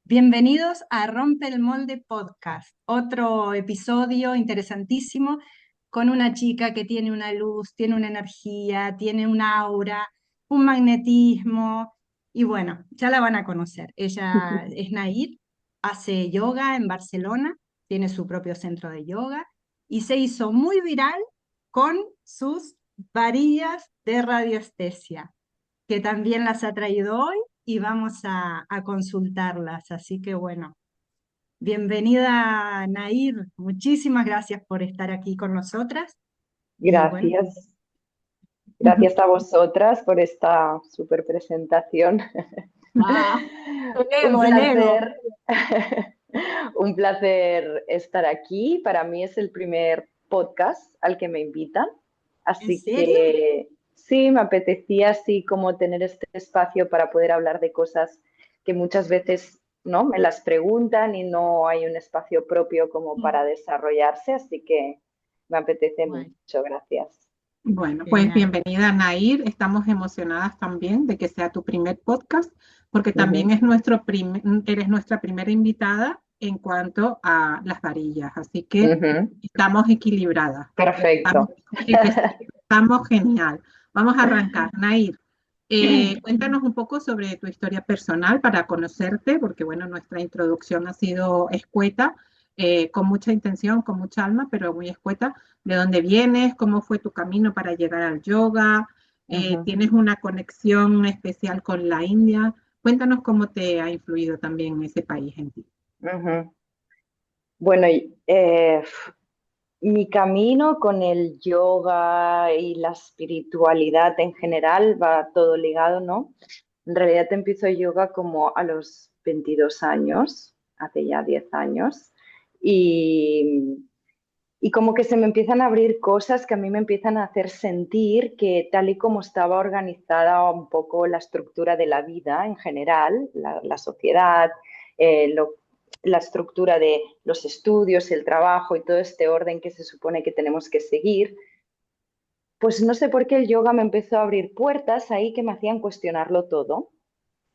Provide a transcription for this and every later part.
Bienvenidos a Rompe el Molde Podcast, otro episodio interesantísimo con una chica que tiene una luz, tiene una energía, tiene un aura, un magnetismo y bueno, ya la van a conocer. Ella es Nair, hace yoga en Barcelona, tiene su propio centro de yoga y se hizo muy viral con sus varillas de radiestesia que también las ha traído hoy y vamos a consultarlas. Así que bueno, bienvenida Nair, muchísimas gracias por estar aquí con nosotras y bueno, Gracias. Gracias a vosotras por esta súper presentación. ah, el Un ego, el ego. placer, un placer estar aquí. Para mí es el primer podcast al que me invitan, ¿En así serio? que sí, me apetecía así como tener este espacio para poder hablar de cosas que muchas veces no me las preguntan y no hay un espacio propio como para desarrollarse, así que me apetece Bueno, mucho. Gracias. Bueno, pues genial. bienvenida Nair. Estamos emocionadas también de que sea tu primer podcast, porque también Ujú. es eres nuestra primera invitada en cuanto a las varillas. Así que Ujú. estamos equilibradas. Estamos, Perfecto. estamos genial. Vamos a arrancar. Nair, cuéntanos un poco sobre tu historia personal para conocerte, porque bueno, nuestra introducción ha sido escueta, con mucha intención, con mucha alma, pero muy escueta. ¿De dónde vienes? ¿Cómo fue tu camino para llegar al yoga? Ujú, ¿Tienes una conexión especial con la India? Cuéntanos cómo te ha influido también ese país en ti. ujú. Bueno, mi camino con el yoga y la espiritualidad en general va todo ligado, ¿no? En realidad empiezo yoga como a los 22 años, hace ya 10 años, y, y como que se me empiezan a abrir cosas que a mí me empiezan a hacer sentir que tal y como estaba organizada un poco la estructura de la vida en general, la sociedad, la estructura de los estudios, el trabajo y todo este orden que se supone que tenemos que seguir, pues no sé por qué el yoga me empezó a abrir puertas ahí que me hacían cuestionarlo todo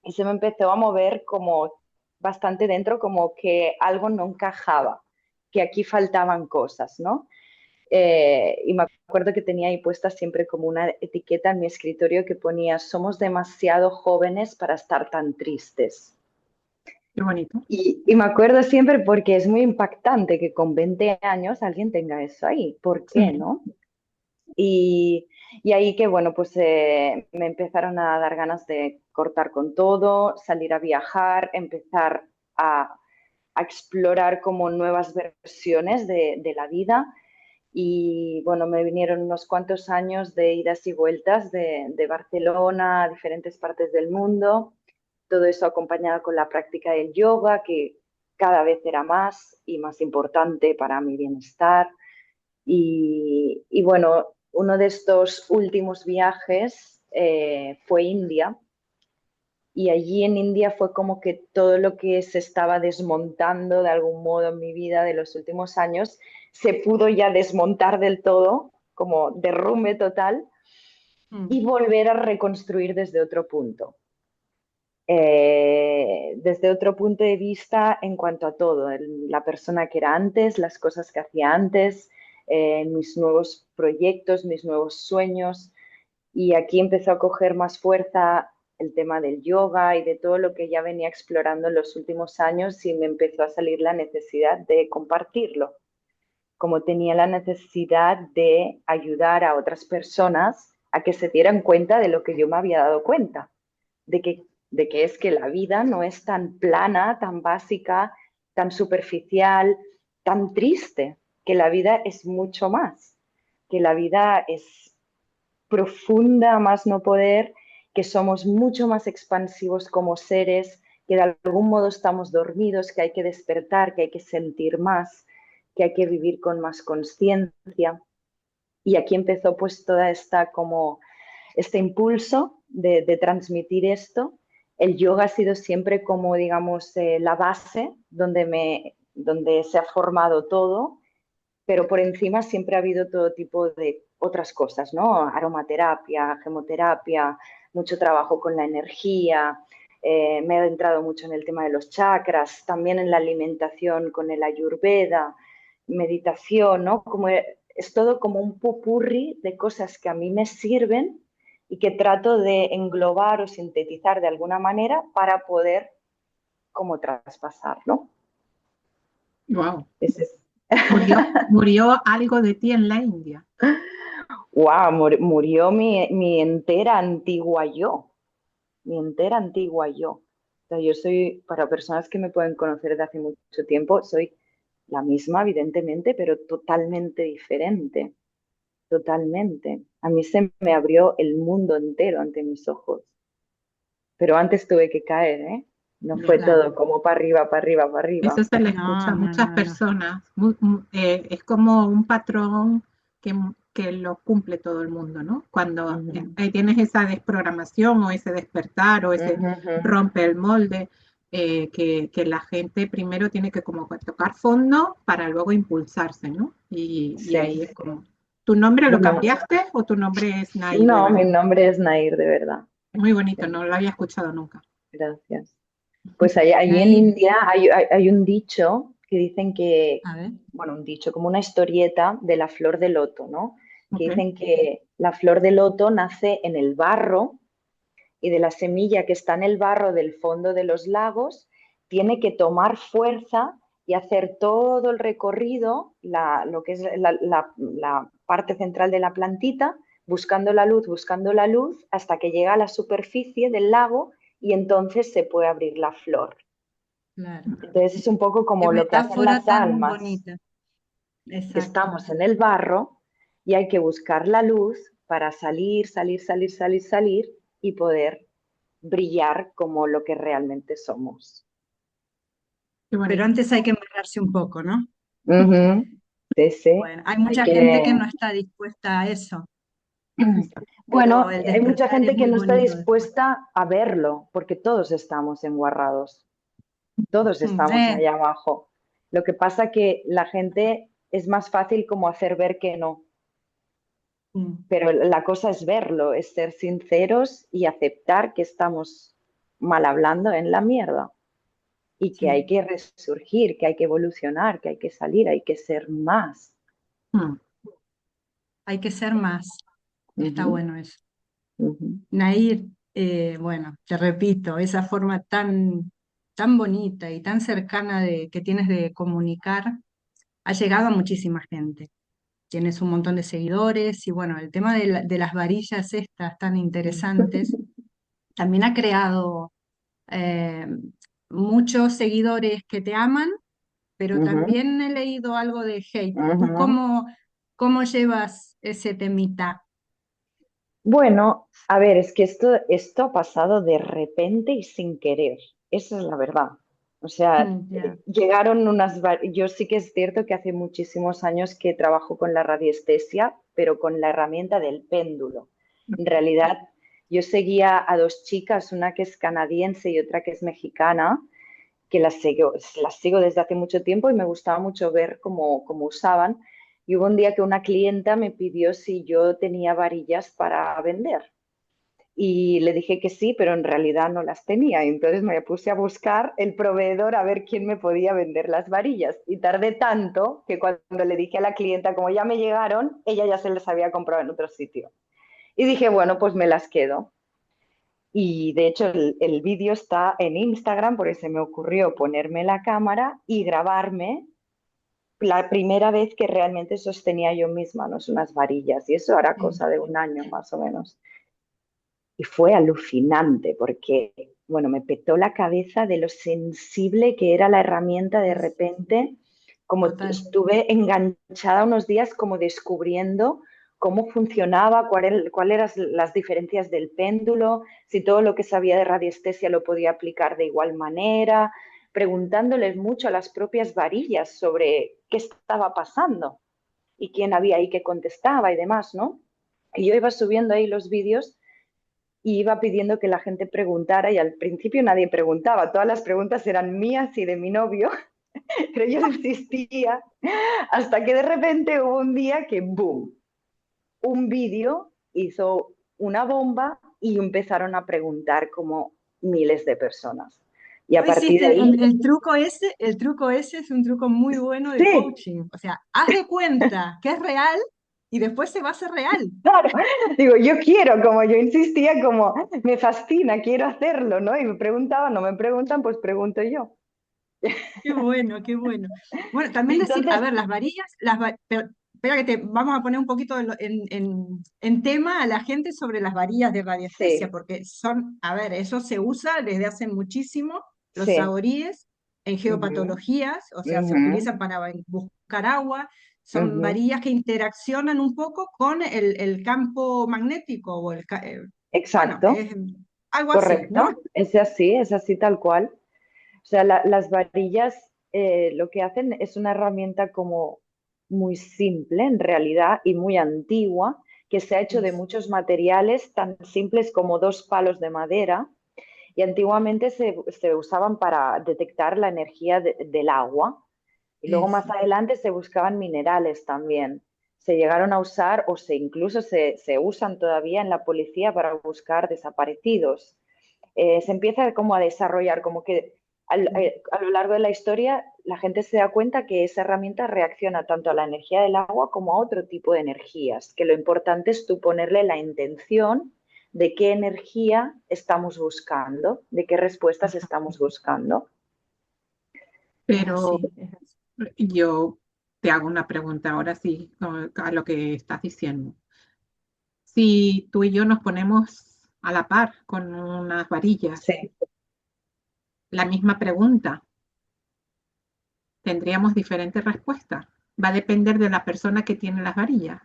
y se me empezó a mover como bastante dentro, como que algo no encajaba, que aquí faltaban cosas, ¿no? Y me acuerdo que tenía ahí puesta siempre como una etiqueta en mi escritorio que ponía, somos demasiado jóvenes para estar tan tristes. Qué bonito. Y me acuerdo siempre porque es muy impactante que con 20 años alguien tenga eso ahí. ¿Por qué, Sí. no? Y, y ahí que, bueno, pues me empezaron a dar ganas de cortar con todo, salir a viajar, empezar a explorar como nuevas versiones de la vida. Y bueno, me vinieron unos cuantos años de idas y vueltas de Barcelona a diferentes partes del mundo, todo eso acompañado con la práctica del yoga, que cada vez era más y más importante para mi bienestar. Y bueno, uno de estos últimos viajes fue India. Y allí en India fue como que todo lo que se estaba desmontando de algún modo en mi vida de los últimos años se pudo ya desmontar del todo, como derrumbe total, Mm. y volver a reconstruir desde otro punto. Desde otro punto de vista en cuanto a todo, la persona que era antes, las cosas que hacía antes, mis nuevos proyectos, mis nuevos sueños. Y aquí empezó a coger más fuerza el tema del yoga y de todo lo que ya venía explorando en los últimos años y me empezó a salir la necesidad de compartirlo. Como tenía la necesidad de ayudar a otras personas a que se dieran cuenta de lo que yo me había dado cuenta, de que es que la vida no es tan plana, tan básica, tan superficial, tan triste, que la vida es mucho más, que la vida es profunda a más no poder, que somos mucho más expansivos como seres, que de algún modo estamos dormidos, que hay que despertar, que hay que sentir más, que hay que vivir con más conciencia. Y aquí empezó pues toda esta como este impulso de transmitir esto. El yoga ha sido siempre como, digamos, la base donde se ha formado todo, pero por encima siempre ha habido todo tipo de otras cosas, ¿no? Aromaterapia, gemoterapia, mucho trabajo con la energía, me he adentrado mucho en el tema de los chakras, también en la alimentación con el Ayurveda, meditación, ¿no? Es todo como un popurrí de cosas que a mí me sirven y que trato de englobar o sintetizar de alguna manera para poder como traspasarlo. Wow. Ese es. Murió algo de ti en la India. Wow, murió mi entera antigua yo, mi entera antigua yo. O sea, yo soy, para personas que me pueden conocer de hace mucho tiempo, soy la misma, evidentemente, pero totalmente diferente, totalmente. A mí se me abrió el mundo entero ante mis ojos, pero antes tuve que caer, ¿eh? No fue Claro. todo como para arriba, para arriba, para Eso arriba. se le No, escucha a no, muchas no, no. personas. Es como un patrón que lo cumple todo el mundo, ¿no? Cuando ahí tienes esa desprogramación o ese despertar o ese rompe el molde, que la gente primero tiene que como tocar fondo para luego impulsarse, ¿no? Y ahí Sí. es como, ¿tu nombre lo Bueno, cambiaste o tu nombre es Nair de no, mi verdad? nombre es Nair, de verdad. Muy bonito, Sí, no lo había escuchado nunca. gracias. Pues allí en Nair, India hay un dicho que dicen que, a ver. bueno, un dicho, como una historieta de la flor de loto, ¿no? Que Ok. dicen que la flor de loto nace en el barro y de la semilla que está en el barro del fondo de los lagos tiene que tomar fuerza y hacer todo el recorrido, lo que es la parte central de la plantita, buscando la luz, hasta que llega a la superficie del lago y entonces se puede abrir la flor. Claro. Entonces es un poco Qué como lo que hacen metáfora las tan almas, bonita. que Exacto. estamos en el barro y hay que buscar la luz para salir, salir, salir, salir, salir y poder brillar como lo que realmente somos. Qué Pero bonito. antes hay que embarrarse un poco, ¿no? Ujú. Sí, sí. Bueno, hay Hay mucha gente que que... no está dispuesta a eso, pero Bueno, el hay mucha despertar es gente que muy no está bonito después. dispuesta a verlo, porque todos estamos enguarrados, todos Mm, estamos allá abajo. Lo que pasa que la gente es más fácil como hacer ver que no, mm, pero la cosa es verlo, es ser sinceros y aceptar que estamos mal hablando en la mierda y que hay sí, que resurgir, que hay que evolucionar, que hay que salir, hay que ser más. Mm. hay que ser más. Está Ujú, bueno eso. ujú, Nair, bueno, te repito, esa forma tan, tan bonita y tan cercana que tienes de comunicar ha llegado a muchísima gente. Tienes un montón de seguidores y bueno, el tema de las varillas estas tan interesantes también ha creado eh, muchos seguidores que te aman, pero ujú, también he leído algo de hate. ¿Tú ujú. cómo llevas ese temita? Bueno, a ver, es que esto ha pasado de repente y sin querer. Esa es la verdad. O sea, Ya. llegaron Yo sí que es cierto que hace muchísimos años que trabajo con la radiestesia, pero con la herramienta del péndulo. En realidad, yo seguía a dos chicas, una que es canadiense y otra que es mexicana, que las sigo desde hace mucho tiempo y me gustaba mucho ver cómo usaban. Y hubo un día que una clienta me pidió si yo tenía varillas para vender. Y le dije que sí, pero en realidad no las tenía. Entonces me puse a buscar el proveedor a ver quién me podía vender las varillas. Y tardé tanto que cuando le dije a la clienta, como ya me llegaron, ella ya se las había comprado en otro sitio. Y dije, bueno, pues me las quedo. Y de hecho el vídeo está en Instagram porque se me ocurrió ponerme la cámara y grabarme la primera vez que realmente sostenía yo mis manos unas varillas. Y eso hará Sí. cosa de un año más o menos. Y fue alucinante porque, bueno, me petó la cabeza de lo sensible que era la herramienta de Es repente, como total. estuve enganchada unos días como descubriendo cómo funcionaba, cuáles eran las diferencias del péndulo, si todo lo que sabía de radiestesia lo podía aplicar de igual manera, preguntándoles mucho a las propias varillas sobre qué estaba pasando y quién había ahí que contestaba y demás, ¿no? Y yo iba subiendo ahí los vídeos y iba pidiendo que la gente preguntara y al principio nadie preguntaba, todas las preguntas eran mías y de mi novio, pero yo insistía hasta que de repente hubo un día que, ¡boom!, un vídeo hizo una bomba y empezaron a preguntar como miles de personas. Y a Tú partir de hiciste ahí, el truco ese es un truco muy bueno de sí, coaching. O sea, haz de cuenta que es real y después se va a hacer real. claro, digo, yo quiero, como yo insistía, como me fascina, quiero hacerlo, ¿no? Y me preguntaban, no me preguntan, pues pregunto yo. Qué bueno, qué bueno. Bueno, también decir, a Entonces, ver, las varillas, pero, espera que te vamos a poner un poquito en tema a la gente sobre las varillas de radiestesia, sí, porque son, a ver, eso se usa desde hace muchísimo, los sí, sahoríes en ujú, geopatologías, o sea, se ujú, utilizan para buscar agua, son ujú, varillas que interaccionan un poco con el campo magnético, o bueno, exacto, es algo así, ¿no? correcto, es así tal cual. O sea, las varillas lo que hacen es una herramienta como muy simple en realidad y muy antigua, que se ha hecho de Es- muchos materiales tan simples como dos palos de madera y antiguamente se usaban para detectar la energía del agua y luego más Eso. adelante se buscaban minerales también. Se llegaron a usar o incluso se usan todavía en la policía para buscar desaparecidos. Se empieza como a desarrollar, como que a lo largo de la historia la gente se da cuenta que esa herramienta reacciona tanto a la energía del agua como a otro tipo de energías, que lo importante es tú ponerle la intención de qué energía estamos buscando, de qué respuestas estamos buscando. Es Pero así, es así. yo te hago una pregunta ahora sí, a lo que estás diciendo. Si tú y yo nos ponemos a la par con unas varillas, Sí. la misma pregunta, tendríamos diferentes respuestas. Va a depender de la persona que tiene las varillas.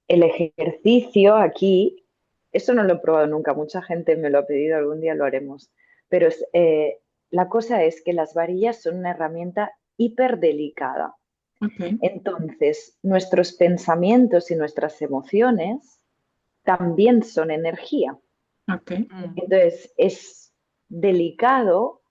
El ejercicio aquí, eso no lo he probado nunca, mucha gente me lo ha pedido, algún día lo haremos, pero la cosa es que las varillas son una herramienta hiperdelicada. Ok, Entonces, nuestros pensamientos y nuestras emociones también son energía. ok. Mm, Entonces, es delicado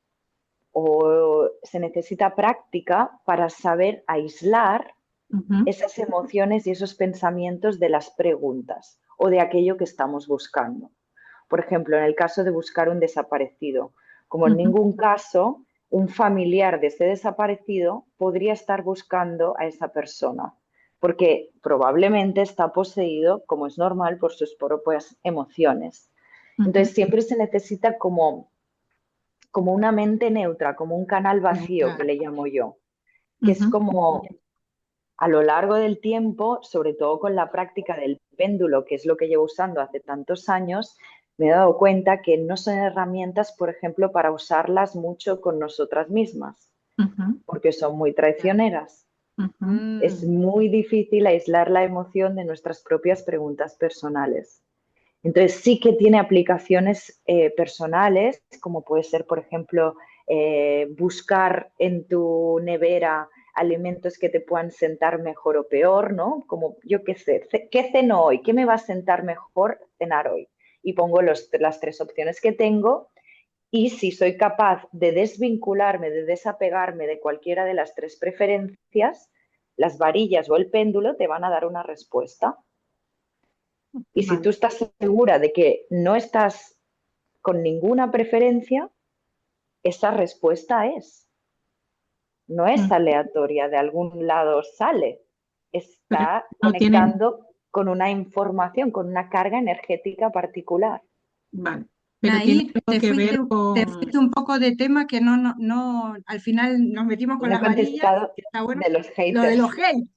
o se necesita práctica para saber aislar Ujú, esas emociones y esos pensamientos de las preguntas o de aquello que estamos buscando. Por ejemplo, en el caso de buscar un desaparecido, como en ujú. ningún caso un familiar de ese desaparecido podría estar buscando a esa persona, porque probablemente está poseído, como es normal, por sus propias emociones. Ujú, Entonces siempre se necesita como una mente neutra, como un canal vacío, que claro. le llamo yo, que es ujú. como a lo largo del tiempo, sobre todo con la práctica del péndulo, que es lo que llevo usando hace tantos años, me he dado cuenta que no son herramientas, por ejemplo, para usarlas mucho con nosotras mismas, Ujú, porque son muy Claro. traicioneras. ujú. Es Mm, muy difícil aislar la emoción de nuestras propias preguntas personales. Entonces sí que tiene aplicaciones personales, como puede ser, por ejemplo, buscar en tu nevera alimentos que te puedan sentar mejor o peor, ¿no? Como yo qué sé, ¿qué ceno hoy? ¿Qué me va a sentar mejor cenar hoy? Y pongo las tres opciones que tengo y si soy capaz de desvincularme, de desapegarme de cualquiera de las tres preferencias, las varillas o el péndulo te van a dar una respuesta. Y si tú vale. estás segura de que no estás con ninguna preferencia, esa respuesta no es Mm. aleatoria, de algún lado sale, Pero está no tienen, conectando con una información, con una carga energética particular. vale, pero tiene Nair, algo que ver te con, fuiste un poco de tema que no, al final nos metimos con No he las varillas, contestado que está bueno. de los Lo de haters. los hate.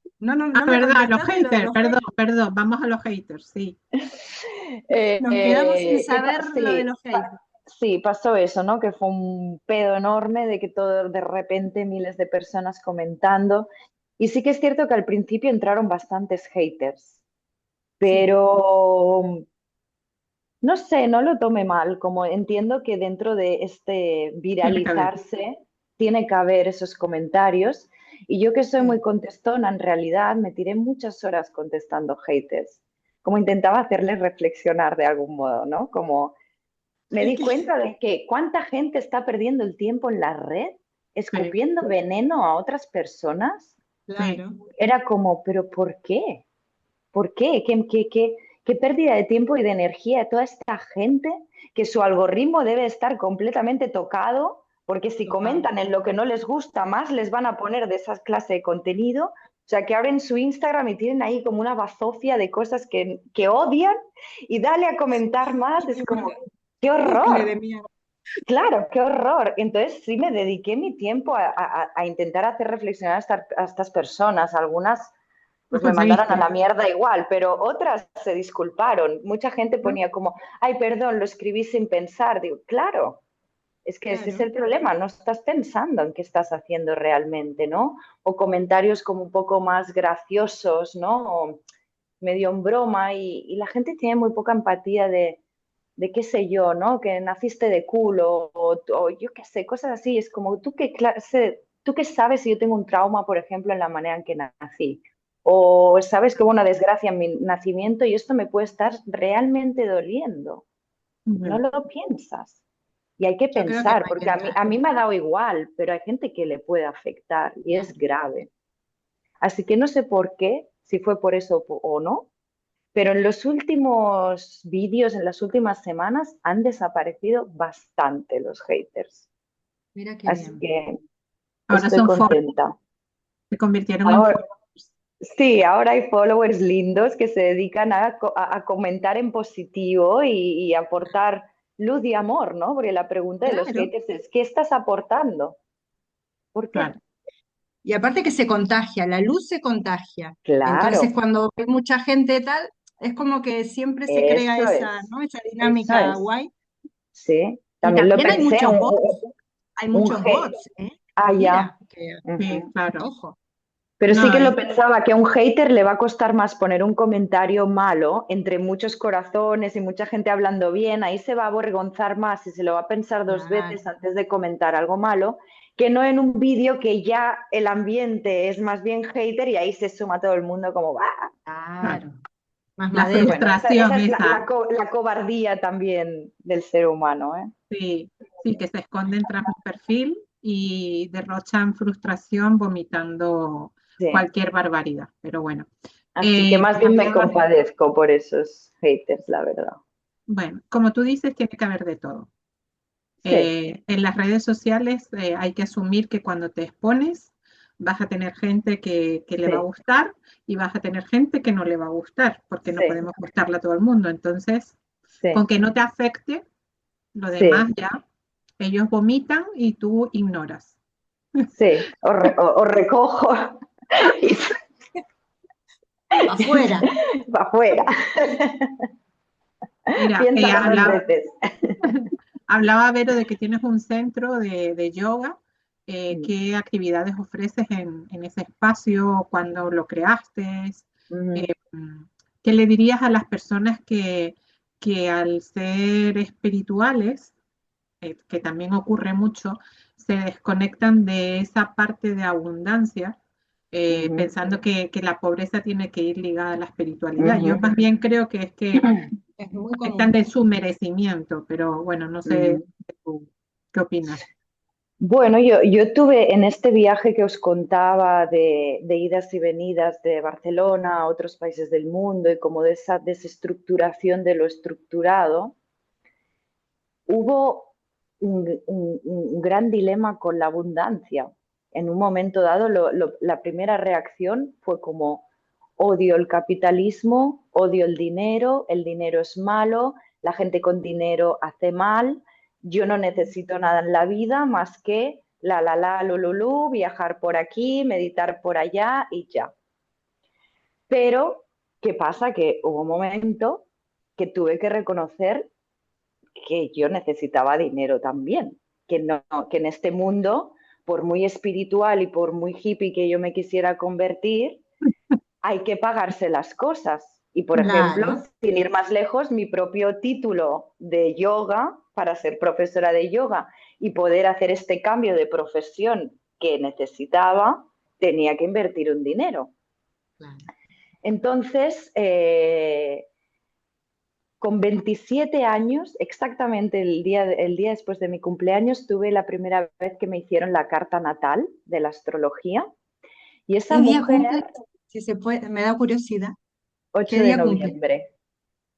ah, No me verdad, los contestaste lo de haters, los perdón, hate. perdón, vamos a los haters, sí. Nos quedamos sin saber lo de Sí, los hate. sí, pasó eso, ¿no? Que fue un pedo enorme de que todo de repente miles de personas comentando. Y sí que es cierto que al principio entraron bastantes haters, Sí, pero no sé, no lo tome mal, como entiendo que dentro de este Tiene que ver. viralizarse tiene que haber esos comentarios. Y yo que soy muy sí. contestona, en realidad me tiré muchas horas contestando haters, como intentaba hacerles reflexionar de algún modo, ¿no? Como me Es di que, cuenta de que cuánta gente está perdiendo el tiempo en la red Sí, escupiendo veneno a otras personas. sí. claro. Era como, pero ¿por qué? ¿Por qué? ¿Qué pérdida de tiempo y de energía de toda esta gente que su algoritmo debe estar completamente tocado, porque si Total. comentan en lo que no les gusta más, les van a poner de esa clase de contenido. O sea, que abren su Instagram y tienen ahí como una bazofia de cosas que odian y dale a comentar más. Es como, ¡qué Bucle horror! de mierda. Claro, qué horror. Entonces sí me dediqué mi tiempo a intentar hacer reflexionar a estas personas. Algunas Lo pues me mandaron a conseguiste. la mierda igual, pero otras se disculparon. Mucha gente ¿No? ponía como, ay, perdón, lo escribí sin pensar. Digo, claro, es que ese es Claro. el problema, no estás pensando en qué estás haciendo realmente, ¿no? O comentarios como un poco más graciosos, ¿no? O medio en broma y la gente tiene muy poca empatía de qué sé yo, ¿no? Que naciste de culo o yo qué sé, cosas así. Es como, ¿tú qué sabes si yo tengo un trauma, por ejemplo, en la manera en que nací? O sabes que hubo una desgracia en mi nacimiento y esto me puede estar realmente doliendo. No Ujú. lo piensas. Y hay que Yo creo que no pensar, hay que porque a mí, entrar. a mí me ha dado igual, pero hay gente que le puede afectar y es Claro. grave. Así que no sé por qué, si fue por eso o no, pero en los últimos vídeos, en las últimas semanas, han desaparecido bastante los haters. Mira qué Así bien. que Ahora estoy son contenta. se convirtieron en Ahora, followers. sí, ahora hay followers lindos que se dedican a comentar en positivo y aportar luz y amor, ¿no? Porque la pregunta de los Claro, haters es, ¿qué estás aportando? ¿Por qué? Claro. y aparte que se contagia, la luz se contagia. Entonces, Claro, cuando hay mucha gente tal, es como que siempre se crea eso esa, es, ¿no? Esa eso dinámica es. guay. Sí, Y también lo también hay pensé, muchos bots, hay un muchos hate. bots, ¿eh? Ah, ya. Mira, que, Sí, Ujú. claro. ojo. Pero sí No, que lo pensaba que a un hater le va a costar más poner un comentario malo entre muchos corazones y mucha gente hablando bien. Ahí se va a avergonzar más y se lo va a pensar dos Claro, veces antes de comentar algo malo, que no en un vídeo que ya el ambiente es más bien hater y ahí se suma todo el mundo como va. claro. claro. Más La Pero madera. bueno, esa frustración es esa, la cobardía también del ser humano, ¿eh? sí, sí, que se esconden tras un perfil y derrochan frustración vomitando Sí. cualquier barbaridad. Pero bueno, Así que más bien me hablabas, compadezco por esos haters, la verdad. bueno, como tú dices, tiene que haber de todo. Sí, En las redes sociales hay que asumir que cuando te expones vas a tener gente que le va a sí, gustar y vas a tener gente que no le va a gustar, porque no sí, podemos gustarle a todo el mundo. Entonces, con sí, que no te afecte, lo demás sí. ya, ellos vomitan y tú ignoras. Sí, o recojo y Afuera. para afuera. Mira, Piénsalo dos veces. hablaba Vero de que tienes un centro de yoga. Mm, ¿Qué actividades ofreces en ese espacio? ¿Cuándo lo creaste? mm, Eh, ¿Qué le dirías a las personas que al ser espirituales, que también ocurre mucho, se desconectan de esa parte de abundancia, ujú, pensando que la pobreza tiene que ir ligada a la espiritualidad? Yo ujú, más bien creo que es que Es muy están de común. su merecimiento, pero bueno, no sé ujú. tú, qué opinas. Bueno, yo tuve en este viaje que os contaba de idas y venidas de Barcelona a otros países del mundo y como de esa desestructuración de lo estructurado, hubo un gran dilema con la abundancia. En un momento dado, la primera reacción fue como odio el capitalismo, odio el dinero es malo, la gente con dinero hace mal, yo no necesito nada en la vida más que lululú, viajar por aquí, meditar por allá y ya. Pero, ¿qué pasa? Que hubo un momento que tuve que reconocer que yo necesitaba dinero también, que, no, que en este mundo, por muy espiritual y por muy hippie que yo me quisiera convertir, hay que pagarse las cosas. Y por ejemplo, Claro, sin ir más lejos, mi propio título de yoga para ser profesora de yoga y poder hacer este cambio de profesión que necesitaba, tenía que invertir un dinero. claro. Entonces, con 27 años, exactamente el día después de mi cumpleaños, tuve la primera vez que me hicieron la carta natal de la astrología. Y esa ¿Qué día mujer, cumple? Si se puede, me da curiosidad. ¿Qué 8 de día cumple? noviembre.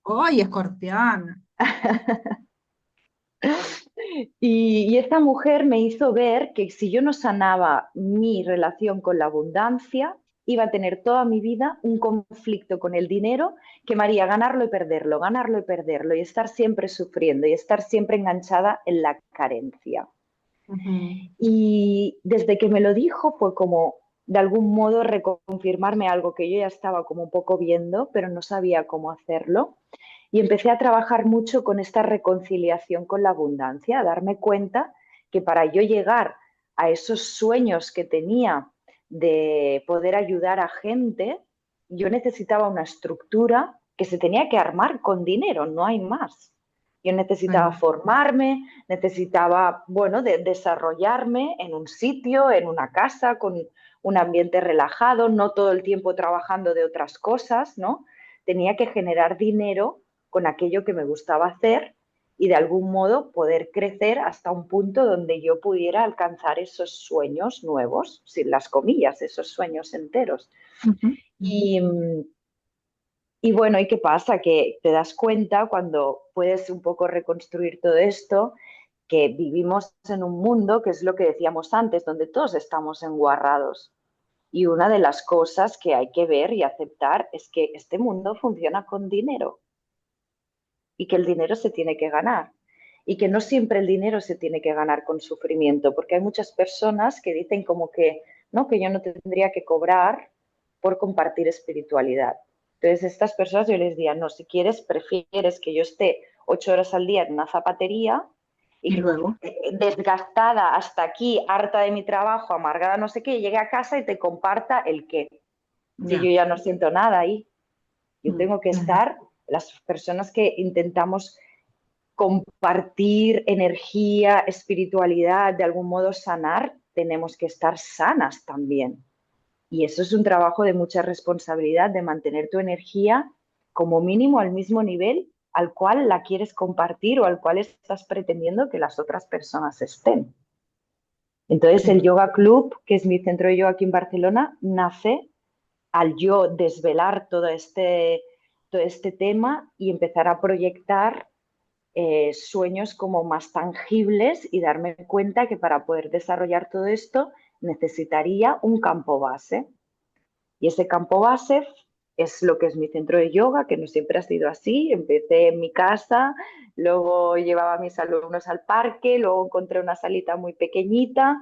¡Ay, escorpión! Y esta mujer me hizo ver que si yo no sanaba mi relación con la abundancia, iba a tener toda mi vida un conflicto con el dinero que me haría ganarlo y perderlo, y estar siempre sufriendo y estar siempre enganchada en la carencia. Ujú. Y desde que me lo dijo fue como de algún modo reconfirmarme algo que yo ya estaba como un poco viendo, pero no sabía cómo hacerlo. Y empecé a trabajar mucho con esta reconciliación con la abundancia, a darme cuenta que para yo llegar a esos sueños que tenía de poder ayudar a gente, yo necesitaba una estructura que se tenía que armar con dinero, no hay más. Yo necesitaba Bueno, formarme, necesitaba, bueno, desarrollarme en un sitio, en una casa, con un ambiente relajado, no todo el tiempo trabajando de otras cosas, ¿no? Tenía que generar dinero con aquello que me gustaba hacer y de algún modo poder crecer hasta un punto donde yo pudiera alcanzar esos sueños nuevos, sin las comillas, esos sueños enteros. Ujú. Y, y bueno, ¿y qué pasa? Que te das cuenta cuando puedes un poco reconstruir todo esto, que vivimos en un mundo, que es lo que decíamos antes, donde todos estamos enguarrados. Y una de las cosas que hay que ver y aceptar es que este mundo funciona con dinero y que el dinero se tiene que ganar. Y que no siempre el dinero se tiene que ganar con sufrimiento, porque hay muchas personas que dicen como que, no, que yo no tendría que cobrar por compartir espiritualidad. Entonces, estas personas yo les diría, no, si quieres, prefieres que yo esté 8 horas al día en una zapatería Y y luego, desgastada hasta aquí, harta de mi trabajo, amargada, no sé qué, llegue a casa y te comparta el qué. Si yo ya. ya no siento nada ahí, yo Mm. tengo que estar, las personas que intentamos compartir energía, espiritualidad, de algún modo sanar, tenemos que estar sanas también. Y eso es un trabajo de mucha responsabilidad, de mantener tu energía como mínimo al mismo nivel al cual la quieres compartir o al cual estás pretendiendo que las otras personas estén. Entonces, el Sí. Yoga Club, que es mi centro de yoga aquí en Barcelona, nace al yo desvelar todo este tema y empezar a proyectar sueños como más tangibles y darme cuenta que para poder desarrollar todo esto necesitaría un campo base. Y ese campo base es lo que es mi centro de yoga, que no siempre ha sido así. Empecé en mi casa, luego llevaba a mis alumnos al parque, luego encontré una salita muy pequeñita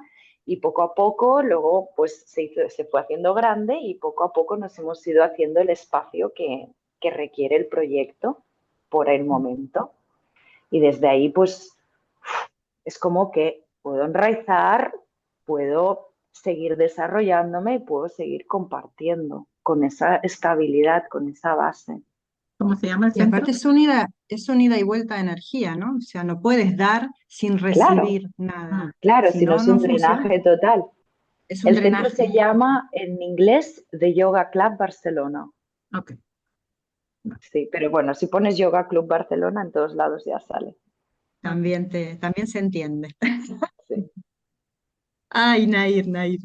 y poco a poco luego pues se fue haciendo grande y poco a poco nos hemos ido haciendo el espacio que requiere el proyecto por el momento. Y desde ahí, pues, es como que puedo enraizar, puedo seguir desarrollándome y puedo seguir compartiendo con esa estabilidad, con esa base. ¿Cómo se llama el y aparte centro? es un ida y vuelta de energía, ¿no? O sea, no puedes dar sin Claro, recibir nada. Mm. claro, Si si no no, es no un funciona. drenaje total. Es un El centro se drenaje. llama en inglés The Yoga Club Barcelona. Ok. Sí, pero bueno, si pones Yoga Club Barcelona en todos lados ya sale. Ok. También se entiende. Sí. Ay, Nair, Nair.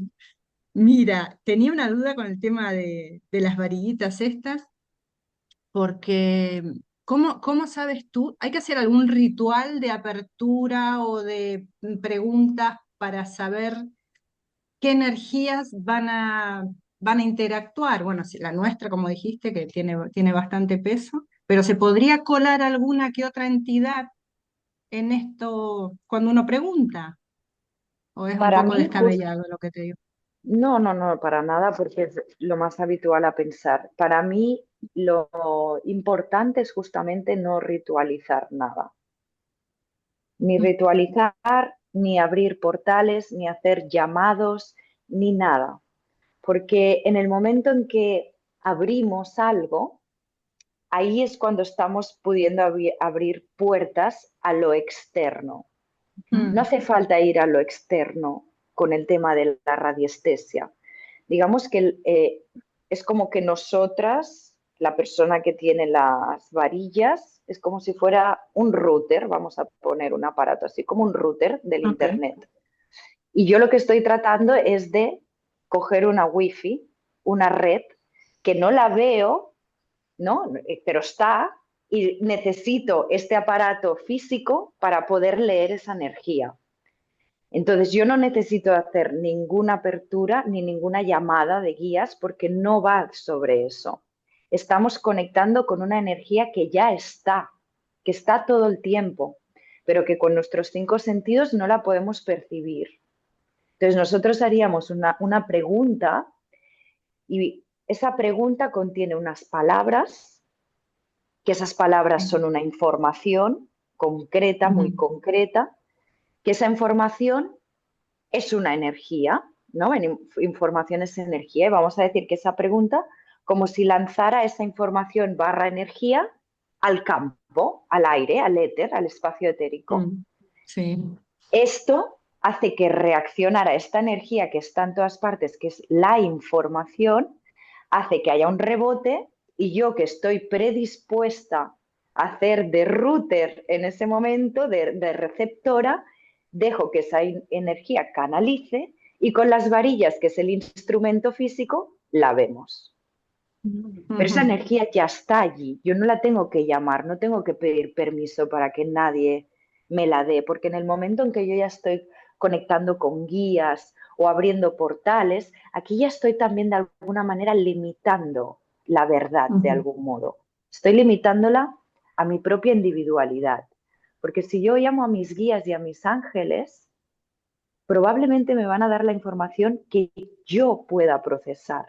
Mira, tenía una duda con el tema de las varillitas estas, porque ¿cómo sabes tú? ¿Hay que hacer algún ritual de apertura o de preguntas para saber qué energías van a interactuar? Bueno, si la nuestra, como dijiste, que tiene bastante peso, pero ¿se podría colar alguna que otra entidad en esto cuando uno pregunta? ¿O es un Para poco mí, justo. descabellado lo que te digo? No, no, no, para nada, porque es lo más habitual a pensar. Para mí, lo importante es justamente no ritualizar nada. Ni Mm. ritualizar, ni abrir portales, ni hacer llamados, ni nada. Porque en el momento en que abrimos algo, ahí es cuando estamos pudiendo abrir puertas a lo externo. No Mm, hace falta ir a lo externo con el tema de la radiestesia. Digamos que es como que nosotras, la persona que tiene las varillas, es como si fuera un router, vamos a poner un aparato así como un router del Ok. Internet. Y yo lo que estoy tratando es de coger una wifi, una red, que no la veo, ¿no? Pero está, y necesito este aparato físico para poder leer esa energía. Entonces yo no necesito hacer ninguna apertura ni ninguna llamada de guías porque no va sobre eso. Estamos conectando con una energía que ya está, que está todo el tiempo, pero que con nuestros 5 sentidos no la podemos percibir. Entonces nosotros haríamos una pregunta y esa pregunta contiene unas palabras, que esas palabras son una información concreta, muy concreta, que esa información es una energía, ¿no? Información es energía y vamos a decir que esa pregunta como si lanzara esa información barra energía al campo, al aire, al éter, al espacio etérico. Sí. Esto hace que reaccionara esta energía que está en todas partes, que es la información, hace que haya un rebote y yo que estoy predispuesta a hacer de router en ese momento, de receptora, dejo que esa energía canalice y con las varillas, que es el instrumento físico, la vemos. Pero esa energía ya está allí, yo no la tengo que llamar, no tengo que pedir permiso para que nadie me la dé, porque en el momento en que yo ya estoy conectando con guías o abriendo portales, aquí ya estoy también de alguna manera limitando la verdad de algún modo. Estoy limitándola a mi propia individualidad, porque si yo llamo a mis guías y a mis ángeles, probablemente me van a dar la información que yo pueda procesar.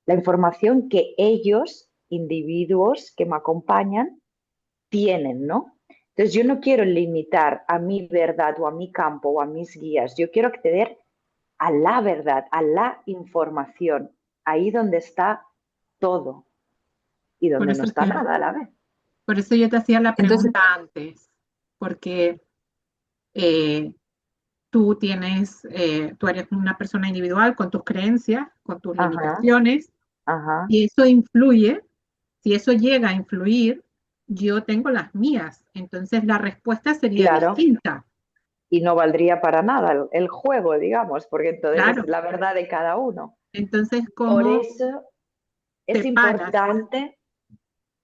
La información que ellos, individuos que me acompañan, tienen, ¿no? Entonces yo no quiero limitar a mi verdad o a mi campo o a mis guías, yo quiero acceder a la verdad, a la información, ahí donde está todo y donde no está nada a la vez. Por eso yo te hacía la Entonces, pregunta antes, porque tú eres una persona individual con tus creencias, con tus limitaciones, y eso influye, si eso llega a influir, yo tengo las mías, entonces la respuesta sería distinta. Y no valdría para nada el juego, digamos, porque entonces es la verdad de cada uno. Entonces, por eso es importante,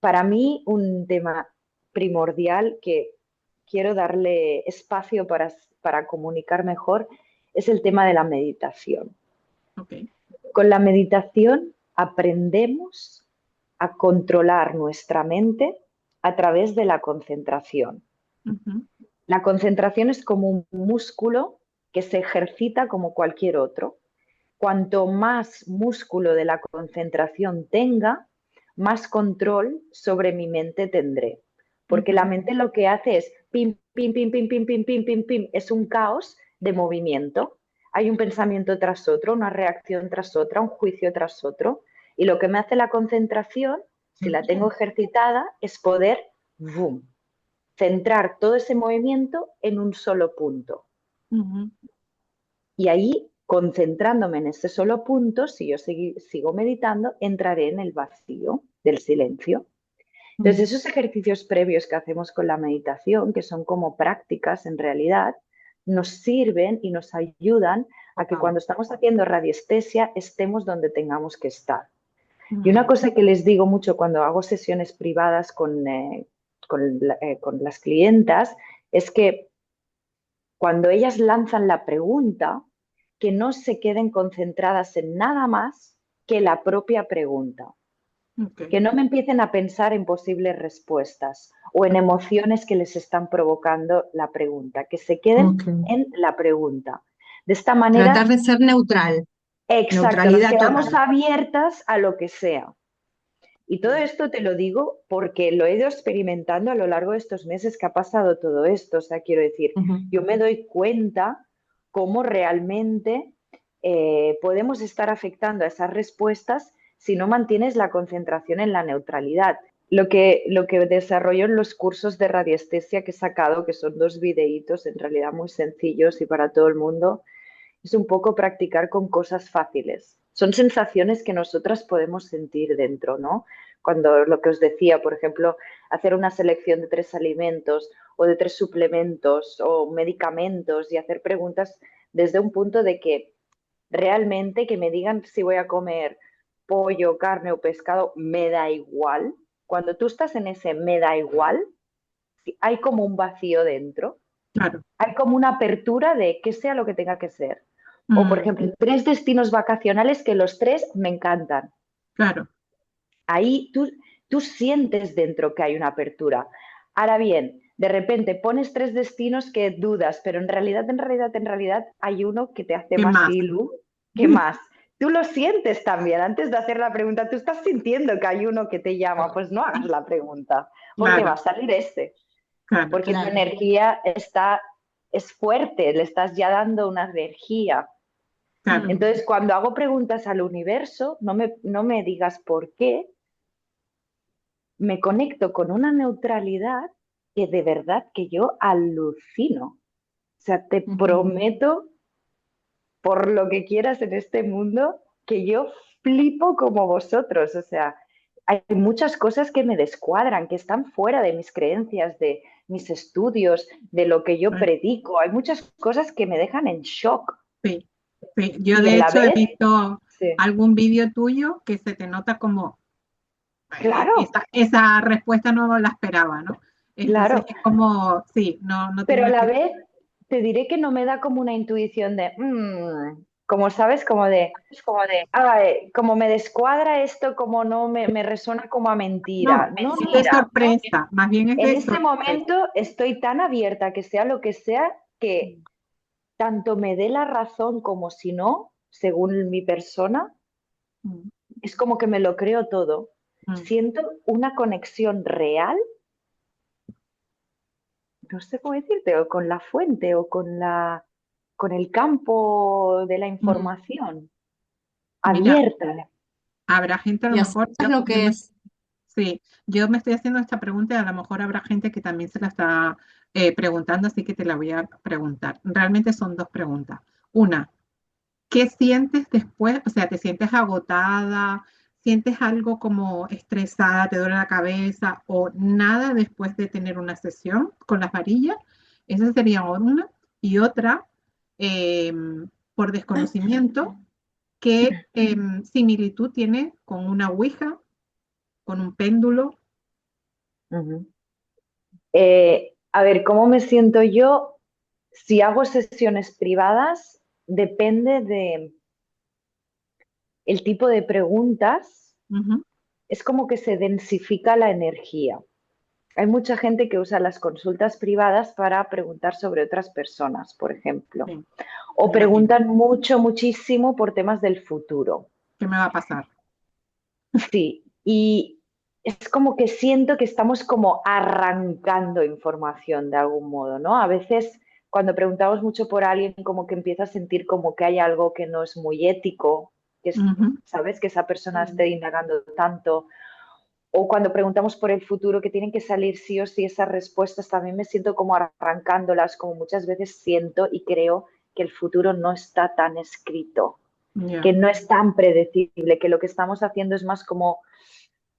para mí, un tema primordial que quiero darle espacio para comunicar mejor, es el tema de la meditación. Con la meditación aprendemos a controlar nuestra mente a través de la concentración. La concentración es como un músculo que se ejercita como cualquier otro. Cuanto más músculo de la concentración tenga, más control sobre mi mente tendré. Porque la mente lo que hace es pim, pim, pim, pim, pim, pim, pim, pim, pim. Es un caos de movimiento. Hay un pensamiento tras otro, una reacción tras otra, un juicio tras otro. Y lo que me hace la concentración, si la tengo ejercitada, es poder boom, centrar todo ese movimiento en un solo punto. Y ahí, concentrándome en ese solo punto, si yo sigo meditando, entraré en el vacío del silencio. Entonces, esos ejercicios previos que hacemos con la meditación, que son como prácticas en realidad, nos sirven y nos ayudan a que cuando estamos haciendo radiestesia estemos donde tengamos que estar. Y una cosa que les digo mucho cuando hago sesiones privadas con las clientas es que cuando ellas lanzan la pregunta, que no se queden concentradas en nada más que la propia pregunta. Que no me empiecen a pensar en posibles respuestas o en emociones que les están provocando la pregunta, que se queden en la pregunta. De esta manera... Tratar de ser neutral. Exacto, nos quedamos abiertas a lo que sea. Y todo esto te lo digo porque lo he ido experimentando a lo largo de estos meses que ha pasado todo esto. O sea, quiero decir, yo me doy cuenta cómo realmente podemos estar afectando a esas respuestas si no mantienes la concentración en la neutralidad. Lo que desarrollo en los cursos de radiestesia que he sacado, que son 2 videitos en realidad muy sencillos y para todo el mundo, es un poco practicar con cosas fáciles. Son sensaciones que nosotras podemos sentir dentro, ¿no? Cuando lo que os decía, por ejemplo, hacer una selección de 3 alimentos o de 3 suplementos o medicamentos y hacer preguntas desde un punto de que realmente que me digan si voy a comer pollo, carne o pescado, me da igual. Cuando tú estás en ese me da igual, hay como un vacío dentro, Claro. hay como una apertura de que sea lo que tenga que ser. O, por Mm, ejemplo, 3 destinos vacacionales que los 3 me encantan. claro. Ahí tú sientes dentro que hay una apertura. Ahora bien, de repente pones 3 destinos que dudas, pero en realidad hay uno que te hace ¿Qué más más? ilu que más. Tú lo sientes también. Antes de hacer la pregunta, tú estás sintiendo que hay uno que te llama, pues no hagas la pregunta, porque va Claro, a salir este. claro. Porque tu Claro. energía es fuerte, le estás ya dando una energía. Claro. Entonces, cuando hago preguntas al universo, no me digas por qué, me conecto con una neutralidad que de verdad que yo alucino. O sea, te Ujú. prometo, por lo que quieras en este mundo, que yo flipo como vosotros. O sea, hay muchas cosas que me descuadran, que están fuera de mis creencias, de mis estudios, de lo que yo Sí, predico. Hay muchas cosas que me dejan en shock. sí, sí. Yo Y de a la hecho he vez, visto sí, algún vídeo tuyo que se te nota como claro, esa respuesta no la esperaba, ¿no? Entonces claro. es como, sí, no Pero a tenía la que... vez te diré que no me da como una intuición de, como sabes, como me descuadra esto, como no me resuena como a mentira. No, No, es de no. sorpresa, más bien es En de este sorpresa. momento estoy tan abierta que sea lo que sea, que tanto me dé la razón como si no, según mi persona, Mm, es como que me lo creo todo. mm, Siento una conexión real, no sé cómo decirte, o con la fuente o con el campo de la mm. información Mira, abierta. habrá gente a lo Y mejor, aceptas lo que es. sí, yo me estoy haciendo esta pregunta y a lo mejor habrá gente que también se la está preguntando, así que te la voy a preguntar. Realmente son dos preguntas. Una, ¿qué sientes después? O sea, ¿te sientes agotada? ¿Sientes algo como estresada? ¿Te duele la cabeza? ¿O nada después de tener una sesión con las varillas? Esa sería una. Y otra, eh, por desconocimiento, ¿qué similitud tiene con una ouija, con un péndulo? Ujú. A ver, ¿cómo me siento yo? Si hago sesiones privadas, depende de el tipo de preguntas, Ujú, es como que se densifica la energía. Hay mucha gente que usa las consultas privadas para preguntar sobre otras personas, por ejemplo, sí, o me imagino. preguntan mucho, muchísimo por temas del futuro. ¿Qué me va a pasar? Sí, y es como que siento que estamos como arrancando información de algún modo, ¿no? A veces cuando preguntamos mucho por alguien, como que empieza a sentir como que hay algo que no es muy ético, que es, Ujú, ¿sabes? Que esa persona esté indagando tanto. O cuando preguntamos por el futuro, que tienen que salir sí o sí esas respuestas, también me siento como arrancándolas, como muchas veces siento y creo que el futuro no está tan escrito, que ya. no es tan predecible, que lo que estamos haciendo es más como,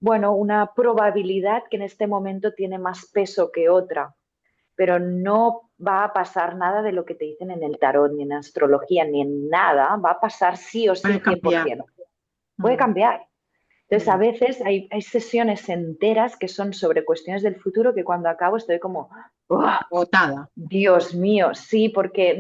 bueno, una probabilidad que en este momento tiene más peso que otra, pero no va a pasar nada de lo que te dicen en el tarot, ni en astrología, ni en nada, va a pasar sí o Puede sí cambiar. 100%. Puede Mm, cambiar. Entonces, a ya. veces hay sesiones enteras que son sobre cuestiones del futuro que cuando acabo estoy como, "Uah, Botada. Dios mío, sí, porque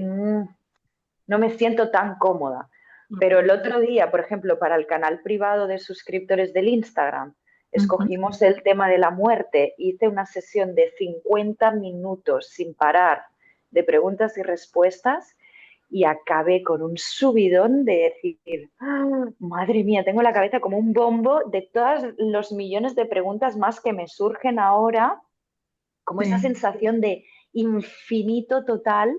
no me siento tan cómoda". Ok. Pero el otro día, por ejemplo, para el canal privado de suscriptores del Instagram, Ujú. escogimos el tema de la muerte. Hice una sesión de 50 minutos sin parar de preguntas y respuestas y acabé con un subidón de decir, "Ah, madre mía, tengo la cabeza como un bombo de todos los millones de preguntas más que me surgen ahora, como esa Sí. sensación de infinito total,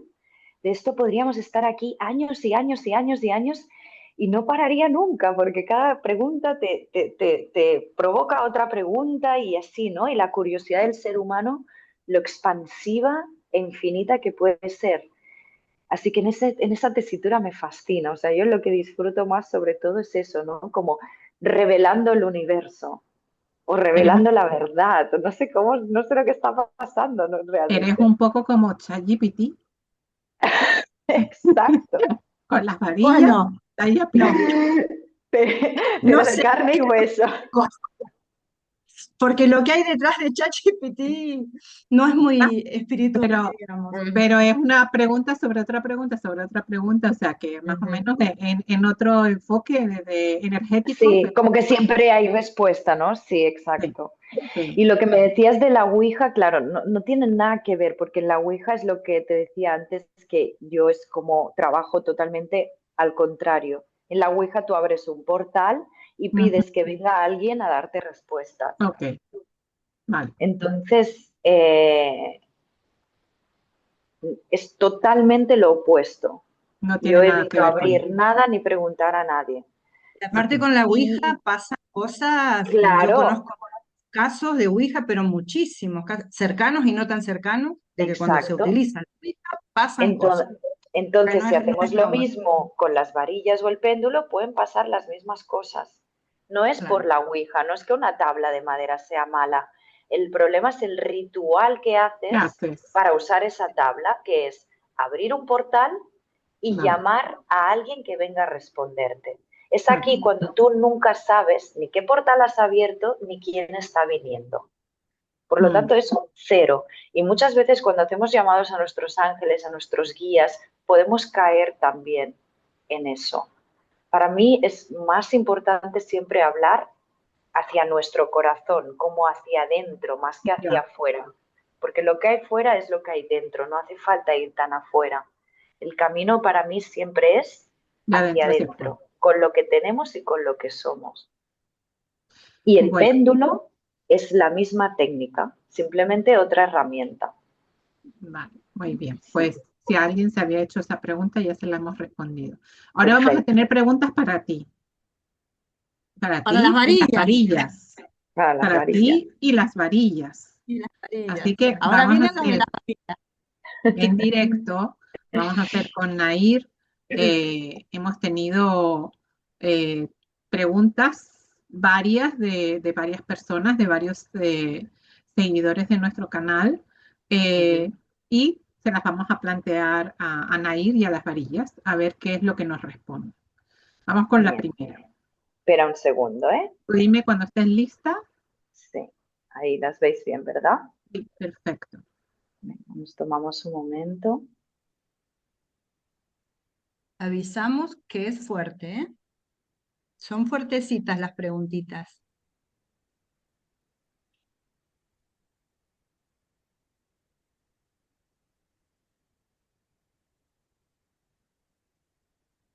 de esto podríamos estar aquí años y años y años y años y no pararía nunca, porque cada pregunta te provoca otra pregunta y así, ¿no? Y la curiosidad del ser humano, lo expansiva e infinita que puede ser. Así que en esa tesitura me fascina, o sea, yo lo que disfruto más sobre todo es eso, ¿no? Como revelando el universo o Eres, revelando la verdad, no sé cómo, no sé lo que está pasando, ¿no? eres Realmente. un poco como ChatGPT Exacto. con las varillas, Bueno, ahí no, aplicando. Pero no de sé carne y hueso. qué cosa. porque lo que hay detrás de ChatGPT no es muy espiritual, Pero, digamos. pero es una pregunta sobre otra pregunta sobre otra pregunta, o sea que más o Ujú. menos en otro enfoque energético, Sí, pero como que siempre hay respuesta, ¿no? Sí, sí, exacto. sí, Y lo que me decías de la Ouija, claro, no tiene nada que ver, porque la Ouija es lo que te decía antes, que yo es como trabajo totalmente al contrario. En la Ouija tú abres un portal y ujú, pides que venga alguien a darte respuestas. ok, vale, Entonces, es totalmente lo opuesto. no tiene Yo nada que evito ver con abrir eso. nada ni preguntar a nadie. Y aparte Ok, con la Ouija Y pasan cosas, yo claro, conozco casos de Ouija, pero muchísimos, cercanos y no tan cercanos, de que cuando se exacto. utiliza la Ouija pasan cosas. Entonces, Que entonces, no si es, no hacemos es lo broma, mismo con las varillas o el péndulo, pueden pasar las mismas cosas. No es por claro. la ouija, no es que una tabla de madera sea mala. El problema es el ritual que ¿qué haces haces? para usar esa tabla, que es abrir un portal y Vale, llamar a alguien que venga a responderte. Es claro, aquí cuando tú nunca sabes ni qué portal has abierto ni quién está viniendo. Por lo mm, tanto, es un cero. Y muchas veces cuando hacemos llamados a nuestros ángeles, a nuestros guías, podemos caer también en eso. Para mí es más importante siempre hablar hacia nuestro corazón, como hacia adentro, más que hacia ya, afuera. Porque lo que hay fuera es lo que hay dentro, no hace falta ir tan afuera. El camino para mí siempre es de hacia adentro hacia afuera. adentro, con lo que tenemos y con lo que somos. Y el Bueno, péndulo es la misma técnica, simplemente otra herramienta. vale, muy bien. Sí, Pues si alguien se había hecho esa pregunta, ya se la hemos respondido. Ahora vamos a perfecto. tener preguntas para Para las ti y las varillas. varillas, Para las para varillas. ti y las varillas. Y las Así varillas. que Ahora vamos a vienen las de hacer las varillas. en directo, vamos a hacer con Nair. Hemos tenido eh, preguntas varias de varias personas, de varios seguidores de nuestro canal, eh, y se las vamos a plantear a Nair y a las varillas, a ver qué es lo que nos responde. Vamos con la Bien. primera. Espera un segundo, ¿eh? Tú dime cuando estés lista. Sí. Ahí las veis bien, ¿verdad? Sí, perfecto. Venga, nos tomamos un momento. Avisamos que es fuerte, ¿eh? Son fuertecitas las preguntitas.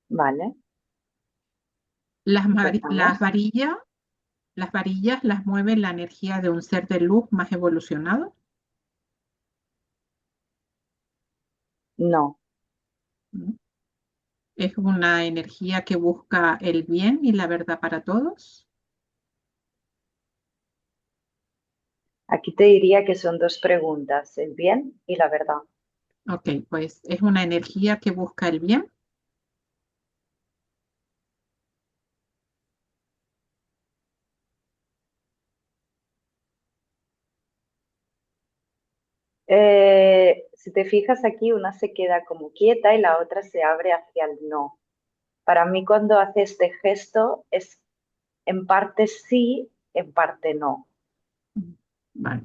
Vale, Las empezamos. varillas, las varillas las mueve la energía de un ser de luz más evolucionado. No, ¿No? Es una energía que busca el bien y la verdad para todos. aquí te diría que son dos preguntas, el bien y la verdad. Ok, pues es una energía que busca el bien. Si te fijas aquí, una se queda como quieta y la otra se abre hacia el no. Para mí cuando hace este gesto es en parte sí, en parte no. Vale.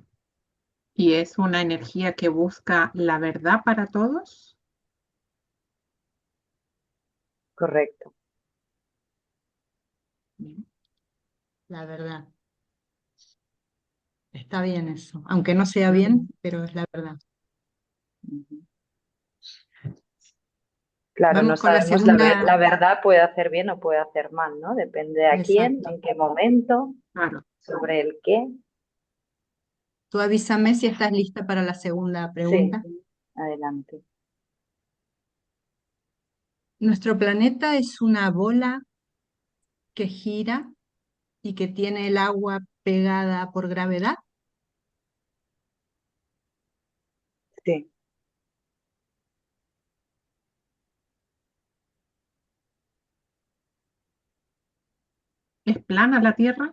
Y es una energía que busca la verdad para todos. Correcto. Bien. La verdad. Está bien eso. Aunque no sea bien, pero es la verdad. Ujú. Claro, no Vamos con la sabemos segunda. la verdad puede hacer bien o puede hacer mal, ¿no? Depende de a quién, Exacto. en qué momento, Claro. sobre el qué. Tú avísame si estás lista para la segunda Sí, pregunta. adelante. Nuestro planeta es una bola que gira y que tiene el agua pegada por gravedad. Sí, ¿Es plana la Tierra?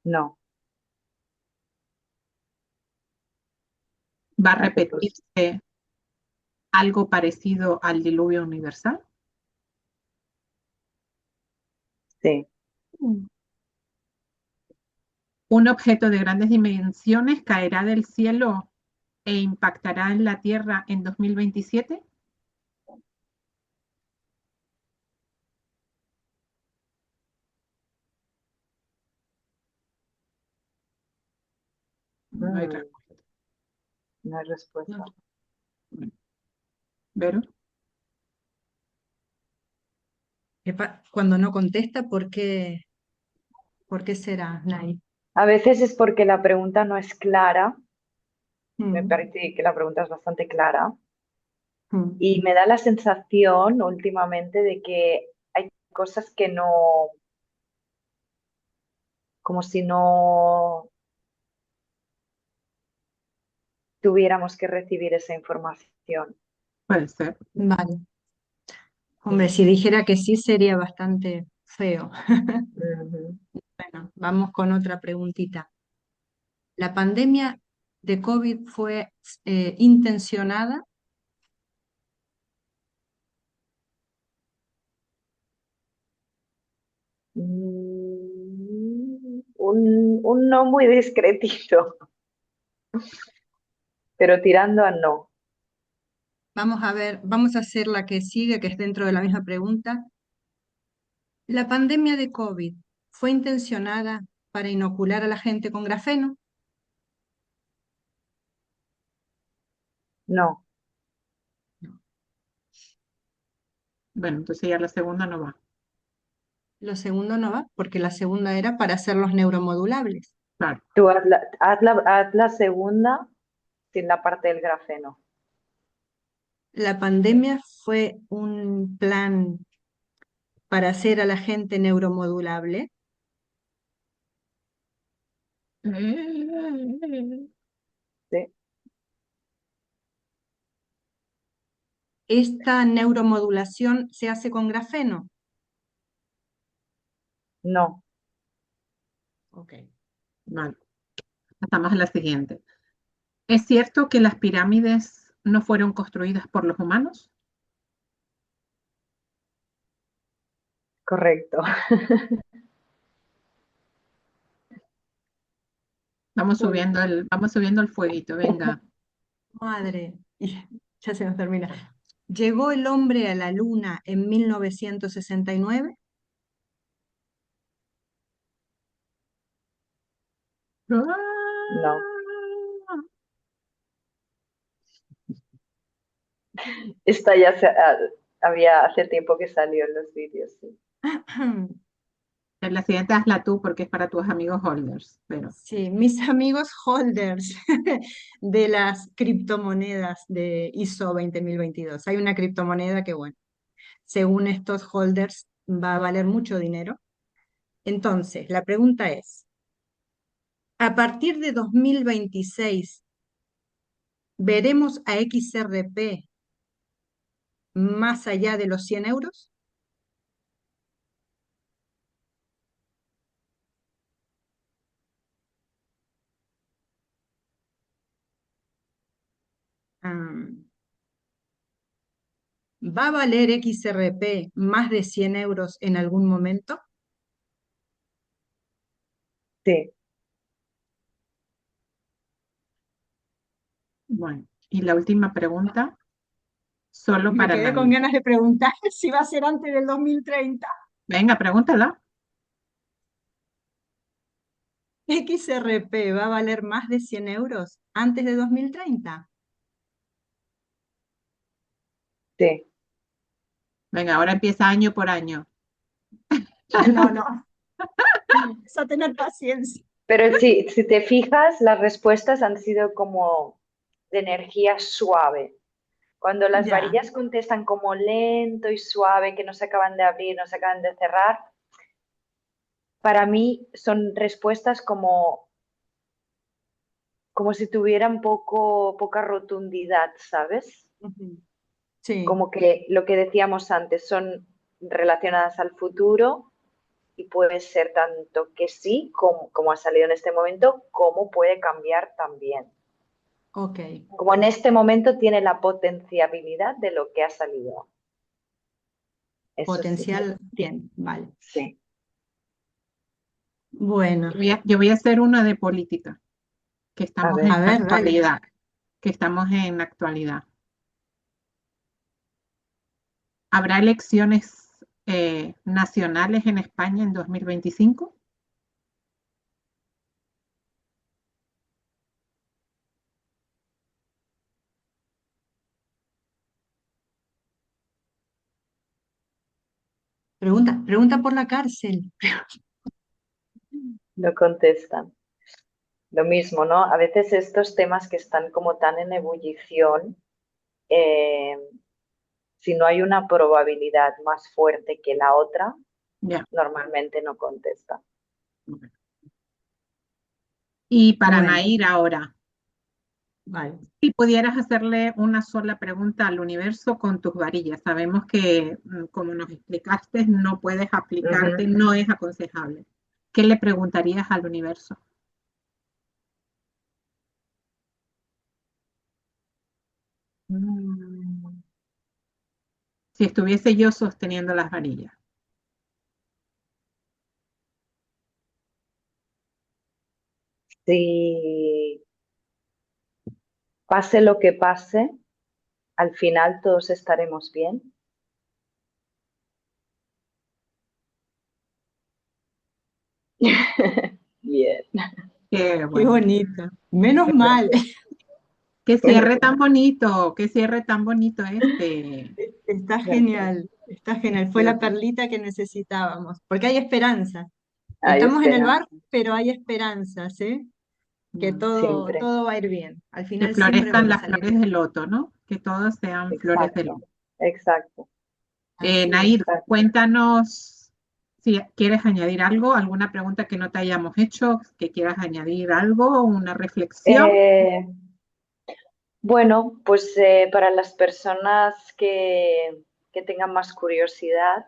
no. ¿Va a A que pues repetirse algo parecido al diluvio universal? sí, Un objeto de grandes dimensiones caerá del cielo e impactará en la Tierra en 2027. No hay Mm, respuesta. no hay respuesta. No. Bueno, ¿Vero? Cuando no contesta, por qué será, Nay? A veces es porque la pregunta no es clara. Me Mm, parece que la pregunta es bastante clara. mm. Y me da la sensación últimamente de que hay cosas que no, como si no tuviéramos que recibir esa información. Puede ser. Vale. Hombre, si dijera que sí sería bastante feo. Ujú. Bueno, vamos con otra preguntita. ¿La pandemia de COVID fue intencionada? Un no muy discretito, pero tirando a no. Vamos a ver, vamos a hacer la que sigue, que es dentro de la misma pregunta. ¿La pandemia de COVID fue intencionada para inocular a la gente con grafeno? No, No. Bueno, entonces ya la segunda no va. Lo segundo no va, porque la segunda era para hacerlos neuromodulables. Claro. tú haz la segunda sin la parte del grafeno. La pandemia fue un plan para hacer a la gente neuromodulable. ¿Sí? ¿Esta neuromodulación se hace con grafeno? No, Ok. Vale. Pasamos a la siguiente. ¿Es cierto que las pirámides no fueron construidas por los humanos? correcto. Uy, Vamos subiendo el fueguito, venga. madre, y ya se nos termina. ¿Llegó el hombre a la luna en 1969? No. Esta ya había hace tiempo que salió en los vídeos, sí. En la siguiente hazla tú porque es para tus amigos holders, pero Sí, mis amigos holders de las criptomonedas de ISO 20022. Hay una criptomoneda que, bueno, según estos holders va a valer mucho dinero. Entonces, la pregunta es, a partir de 2026, ¿veremos a XRP más allá de los 100 euros? Ah, ¿va a valer XRP más de 100 euros en algún momento? Sí. bueno. Y la última pregunta, solo Me para quedé con Nair. ganas de preguntar si va a ser antes del 2030. Venga, pregúntala. ¿XRP va a valer más de 100 euros antes de 2030? Sí. Venga, ahora empieza año por año. No, no, es a tener paciencia. Pero si te fijas, las respuestas han sido como de energía suave. Cuando las Ya, varillas contestan como lento y suave, que no se acaban de abrir, no se acaban de cerrar, para mí son respuestas como si tuvieran poca rotundidad, ¿sabes? ujú, sí, Como que lo que decíamos antes son relacionadas al futuro y puede ser tanto que sí, como ha salido en este momento, como puede cambiar también. ok. Como en este momento tiene la potenciabilidad de lo que ha salido. Eso sí, Potencial 100, vale. sí. Bueno, Yo voy a hacer una de política, que A estamos ver, en a la ver, dale. actualidad, que estamos en la actualidad. ¿Habrá elecciones nacionales en España en 2025? Pregunta por la cárcel. no contestan. Lo mismo, ¿no? A veces estos temas que están como tan en ebullición, eh, si no hay una probabilidad más fuerte que la otra, Ya. normalmente no contestan. Y para Bueno, Nair ahora, vale. si pudieras hacerle una sola pregunta al universo con tus varillas, sabemos que, como nos explicaste, no puedes aplicarte, Ujú. no es aconsejable. ¿Qué le preguntarías al universo? Mm, Si estuviese yo sosteniendo las varillas. Si pase lo que pase, al final todos estaremos bien. Bien. Qué Qué bueno, bonito. Menos mal. Gracias. qué cierre tan bonito este. Está Gracias. genial. Está genial. Fue la Sí, perlita que necesitábamos. Porque hay esperanza. hay Estamos en el esperanza. bar, pero hay esperanzas, ¿eh? Que todo, Siempre. todo va a ir bien. Al Que final siempre florezcan van a las salir flores bien. de loto, ¿no? Que todas sean flores de Exacto. loto. Exacto. Así es. Nair, Exacto. cuéntanos si quieres añadir algo, alguna pregunta que no te hayamos hecho, que quieras añadir algo, una reflexión. Eh, bueno, pues para las personas que tengan más curiosidad,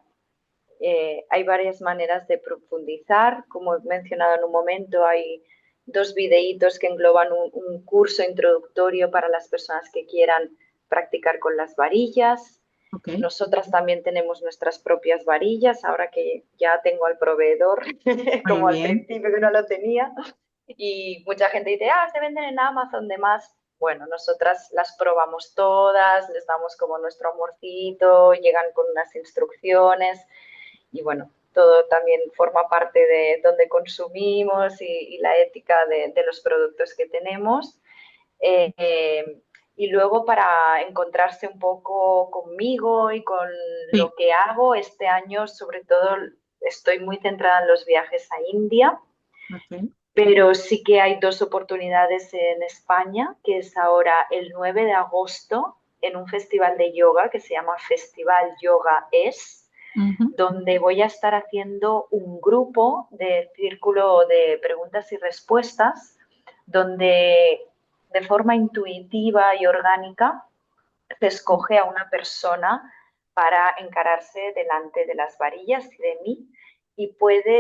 hay varias maneras de profundizar. Como he mencionado en un momento, hay dos videitos que engloban un curso introductorio para las personas que quieran practicar con las varillas. Ok, Nosotras también tenemos nuestras propias varillas, ahora que ya tengo al proveedor, muy como al bien. principio que no lo tenía. Y mucha gente dice, se venden en Amazon, demás. Bueno, nosotras las probamos todas, les damos como nuestro amorcito, llegan con unas instrucciones y bueno, todo también forma parte de donde consumimos y la ética de los productos que tenemos. Eh, y luego para encontrarse un poco conmigo y con Sí, lo que hago, este año sobre todo estoy muy centrada en los viajes a India, ok. pero sí que hay dos oportunidades en España, que es ahora el 9 de agosto en un festival de yoga que se llama Festival Yoga Es, Ujú. donde voy a estar haciendo un grupo de círculo de preguntas y respuestas, donde de forma intuitiva y orgánica se escoge a una persona para encararse delante de las varillas y de mí y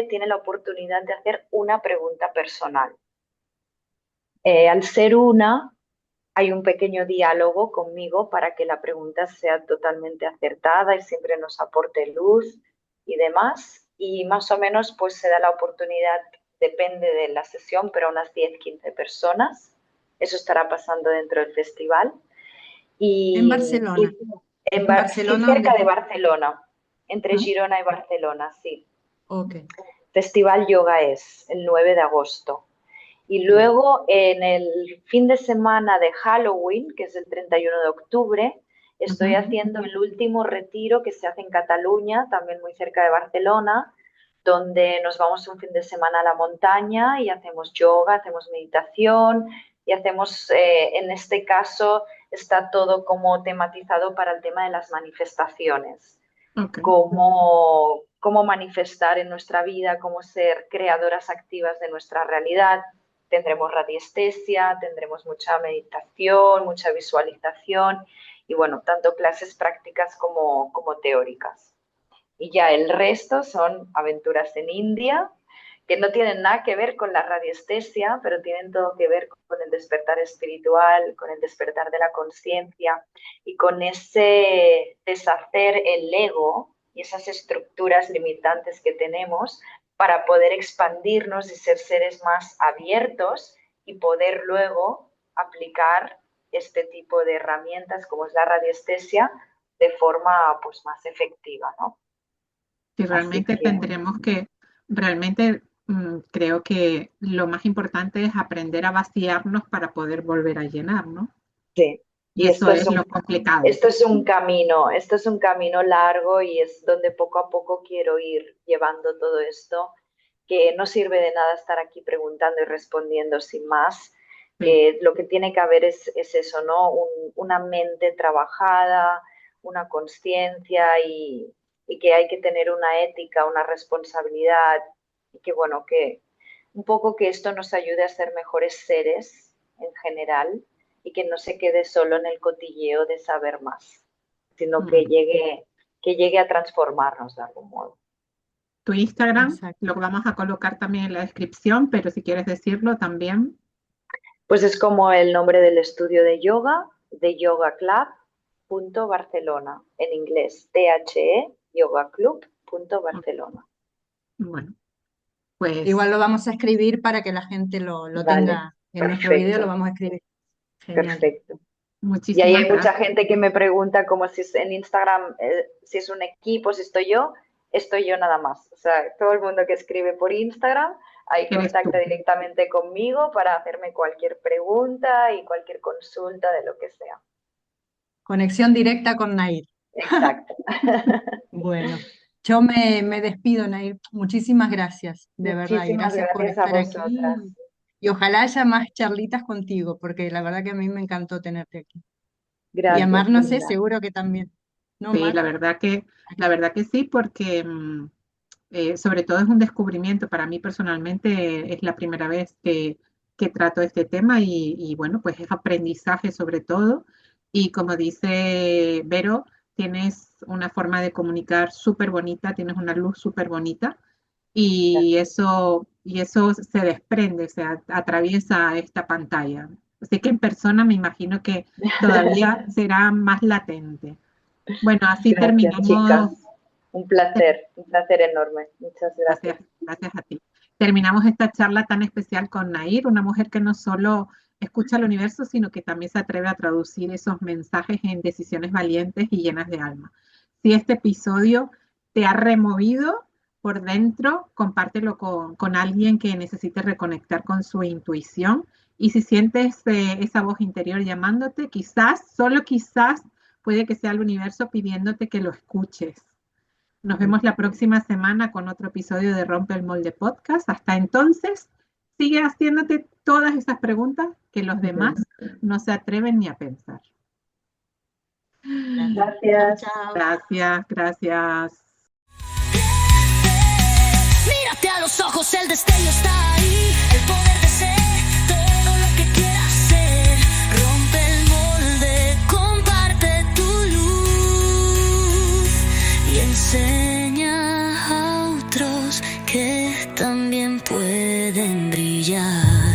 tiene la oportunidad de hacer una pregunta personal. Al ser una, hay un pequeño diálogo conmigo para que la pregunta sea totalmente acertada y siempre nos aporte luz y demás. Y más o menos pues se da la oportunidad, depende de la sesión, pero a unas 10-15 personas. Eso estará pasando dentro del festival. En Y Barcelona. En sí, Barcelona, cerca donde... de Barcelona, entre ¿Ah? Girona y Barcelona, sí. Ok. Festival Yoga es el 9 de agosto. Y Bien. luego en el fin de semana de Halloween, que es el 31 de octubre, estoy Ujú. haciendo el último retiro que se hace en Cataluña, también muy cerca de Barcelona, donde nos vamos un fin de semana a la montaña y hacemos yoga, hacemos meditación y hacemos, en este caso, está todo como tematizado para el tema de las manifestaciones, Ok. cómo manifestar en nuestra vida, cómo ser creadoras activas de nuestra realidad. Tendremos radiestesia, tendremos mucha meditación, mucha visualización y bueno, tanto clases prácticas como teóricas. Y ya el resto son aventuras en India, que no tienen nada que ver con la radiestesia, pero tienen todo que ver con el despertar espiritual, con el despertar de la conciencia y con ese deshacer el ego y esas estructuras limitantes que tenemos para poder expandirnos y ser seres más abiertos y poder luego aplicar este tipo de herramientas como es la radiestesia de forma pues más efectiva, ¿no? Y realmente tendremos que, realmente creo que lo más importante es aprender a vaciarnos para poder volver a llenar, ¿no? Sí. Y eso es lo complicado. Esto es un camino largo y es donde poco a poco quiero ir llevando todo esto, que no sirve de nada estar aquí preguntando y respondiendo sin más, que lo que tiene que haber es eso, ¿no? Una mente trabajada, una conciencia y que hay que tener una ética, una responsabilidad y que, bueno, que un poco que esto nos ayude a ser mejores seres en general y que no se quede solo en el cotilleo de saber más, sino que llegue a transformarnos de algún modo. Tu Instagram, Exacto. lo vamos a colocar también en la descripción, pero si quieres decirlo también. Pues es como el nombre del estudio de yogaclub.barcelona, en inglés, yogaclub.barcelona. Bueno, pues... Igual lo vamos a escribir para que la gente lo Vale, tenga en nuestro video, lo vamos a escribir. Genial. Perfecto. Muchísimas y ahí hay gracias. mucha gente que me pregunta como si es en Instagram, si es un equipo, si estoy yo nada más. O sea, todo el mundo que escribe por Instagram, ahí contacta directamente conmigo para hacerme cualquier pregunta y cualquier consulta de lo que sea. Conexión directa con Nair. Exacto. Bueno, yo me despido, Nair. Muchísimas gracias, de verdad, y Muchísimas gracias por gracias a estar aquí. vosotras. Y ojalá haya más charlitas contigo, porque la verdad que a mí me encantó tenerte aquí. Gracias. Y a Mar, no sé, Linda. seguro que también. ¿No, Sí, Mar? la verdad que sí, porque sobre todo es un descubrimiento. Para mí personalmente es la primera vez que trato este tema y bueno, pues es aprendizaje sobre todo. Y como dice Vero, tienes una forma de comunicar súper bonita, tienes una luz súper bonita y eso se desprende, se atraviesa esta pantalla. Así que en persona me imagino que todavía será más latente. Bueno, así Gracias, terminamos. chicas. Un placer enorme. Muchas gracias. Gracias a ti. Terminamos esta charla tan especial con Nair, una mujer que no solo escucha el universo, sino que también se atreve a traducir esos mensajes en decisiones valientes y llenas de alma. Si este episodio te ha removido por dentro, compártelo con alguien que necesite reconectar con su intuición. Y si sientes esa voz interior llamándote, quizás, solo quizás, puede que sea el universo pidiéndote que lo escuches. Nos vemos la próxima semana con otro episodio de Rompe el Molde Podcast. Hasta entonces, sigue haciéndote todas esas preguntas que los demás no se atreven ni a pensar. Gracias. Chao. Gracias. Mírate a los ojos, el destello está ahí. El poder de ser todo lo que quieras ser. Rompe el molde, comparte tu luz y enseña a otros que también pueden brillar.